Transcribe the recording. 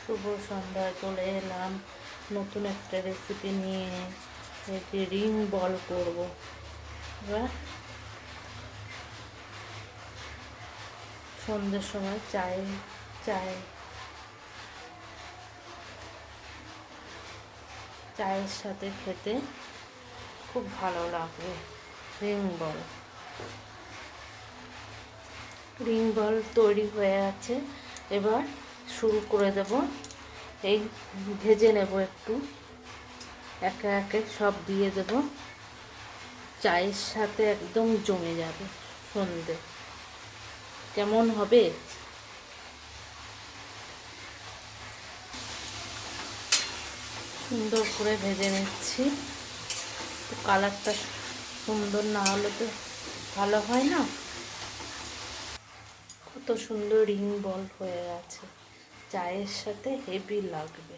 শুভ সন্ধ্যা, চলে এলাম নতুন একটা রেসিপি নিয়ে। এই যে রিং বল করব। এবার সন্ধ্যের সময় চায়ের সাথে খেতে খুব ভালো লাগবে। রিং বল তৈরি হয়ে আছে। এবার শুরু করে দেব। এই ভেজে নেব, একটু একে একে সব দিয়ে দেব। চায়ের সাথে একদম জমে যাবে। সন্ধে কেমন হবে? সুন্দর করে ভেজে নিচ্ছি। তো কালারটা সুন্দর না হলে তো ভালো হয় না। কত সুন্দর রিং বল হয়ে আছে, চায়ের সাথে হেভি লাগবে।